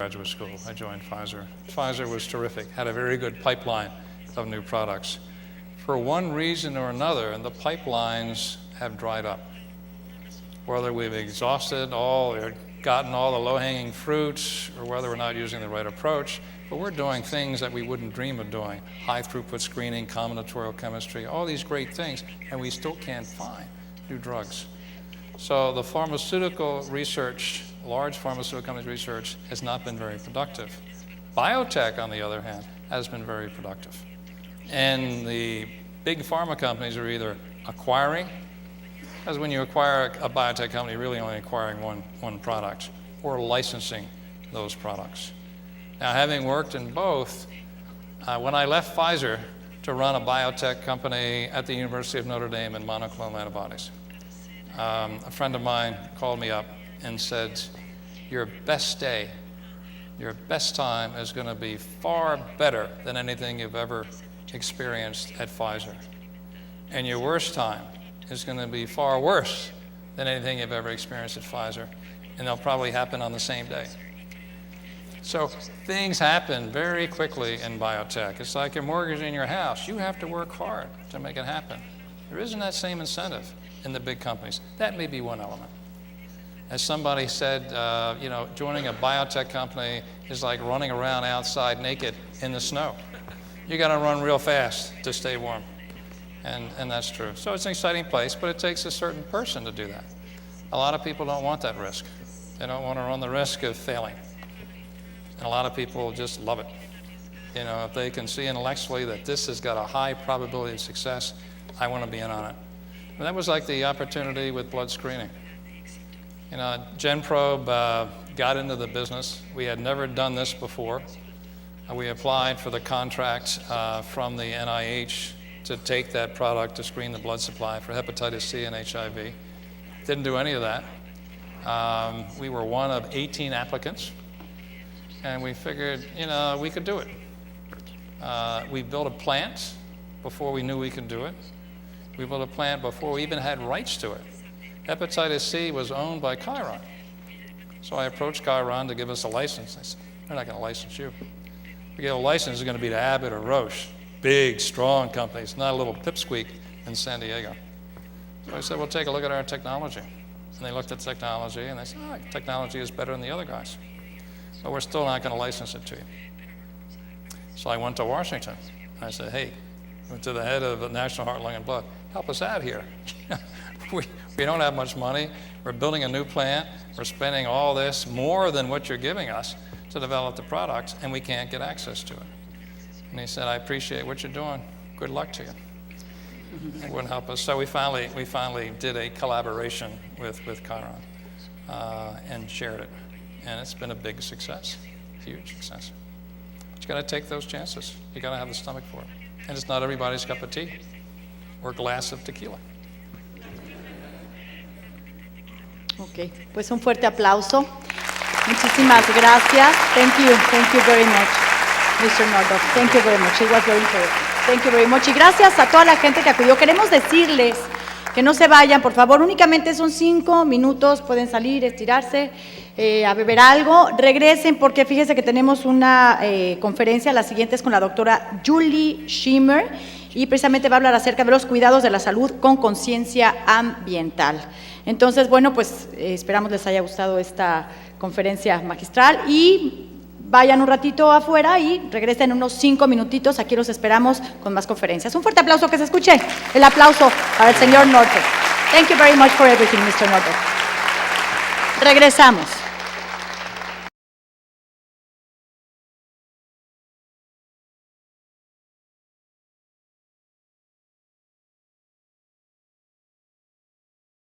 Graduate school, I joined Pfizer. Pfizer was terrific, had a very good pipeline of new products. For one reason or another, and the pipelines have dried up. Whether we've exhausted all or gotten all the low-hanging fruits, or whether we're not using the right approach, but we're doing things that we wouldn't dream of doing. High-throughput screening, combinatorial chemistry, all these great things, and we still can't find new drugs. So the pharmaceutical research, large pharmaceutical companies research, has not been very productive. Biotech, on the other hand, has been very productive. And the big pharma companies are either acquiring, because when you acquire a biotech company, you're really only acquiring one product, or licensing those products. Now, having worked in both, when I left Pfizer to run a biotech company at the University of Notre Dame in monoclonal antibodies, a friend of mine called me up and said, your best day, your best time is going to be far better than anything you've ever experienced at Pfizer. And your worst time is going to be far worse than anything you've ever experienced at Pfizer. And they'll probably happen on the same day. So things happen very quickly in biotech. It's like you're mortgaging your house. You have to work hard to make it happen. There isn't that same incentive in the big companies. That may be one element. As somebody said, joining a biotech company is like running around outside naked in the snow. You got to run real fast to stay warm. And that's true. So it's an exciting place, but it takes a certain person to do that. A lot of people don't want that risk. They don't want to run the risk of failing. And a lot of people just love it. You know, if they can see intellectually that this has got a high probability of success, I want to be in on it. And that was like the opportunity with blood screening. You know, GenProbe got into the business. We had never done this before. We applied for the contract from the NIH to take that product to screen the blood supply for hepatitis C and HIV. Didn't do any of that. We were one of 18 applicants, and we figured, we could do it. We built a plant before we knew we could do it. We built a plant before we even had rights to it. Hepatitis C was owned by Chiron. So I approached Chiron to give us a license. I said, they're not going to license you. If we get a license, it's going to be to Abbott or Roche. Big, strong companies, not a little pipsqueak in San Diego. So I said, well, take a look at our technology. And they looked at the technology, and they said, all right, technology is better than the other guys. But we're still not going to license it to you. So I went to Washington. And I said, hey, went to the head of the National Heart, Lung, and Blood, help us out here. We don't have much money. We're building a new plant. We're spending all this, more than what you're giving us, to develop the product, and we can't get access to it. And he said, I appreciate what you're doing. Good luck to you. It wouldn't help us. So we finally did a collaboration with Chiron and shared it. And it's been a big success, huge success. But you got to take those chances. You got to have the stomach for it. And it's not everybody's cup of tea or glass of tequila. Ok, pues un fuerte aplauso. Muchísimas gracias. Thank you very much, Mr. Nordhoff. Thank you very much. It was very interesting. Thank you very much. Y gracias a toda la gente que acudió. Queremos decirles que no se vayan, por favor. Únicamente son 5 minutos. Pueden salir, estirarse, a beber algo. Regresen porque fíjense que tenemos una conferencia. La siguiente es con la doctora Julie Schimmer y precisamente va a hablar acerca de los cuidados de la salud con conciencia ambiental. Entonces, bueno, pues esperamos les haya gustado esta conferencia magistral y vayan un ratito afuera y regresen unos 5 minutitos. Aquí los esperamos con más conferencias. Un fuerte aplauso, que se escuche el aplauso para el señor Nordhoff. Thank you very much for everything, Mr. Nordhoff. Regresamos.